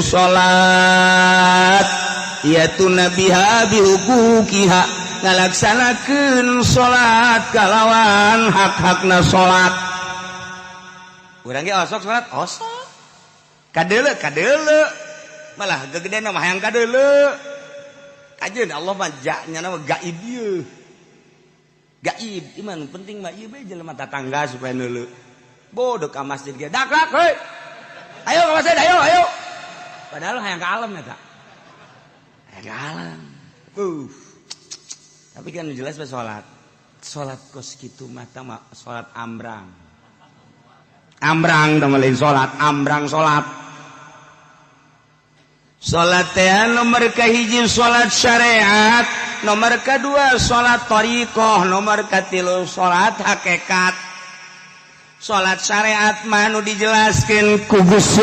salat yaitu nabiha bihuquqiha ngalaksanakeun salat kalawan hak-hakna salat. Urang ge osok salat osok kadeule malah gegedeuna mah hayang kadeule kajeun Allah mah ja-nya nama gaib ieu gaib iman penting mah ieu bae jelema tatangga supaya neuleu bodoh ka masjid ge dak heuy ayo ka masjid ayo padahal hayang ka alam eta hayang ka alam tapi kan jelas bae salat kos kitu mah tah salat ambrang tah lain salat ambrang salat teh nomor kahiji salat syariat, nomor kedua salat thariqah, nomor katilu salat hakikat. Salat syariat mah nu dijelaskeun ku Gusti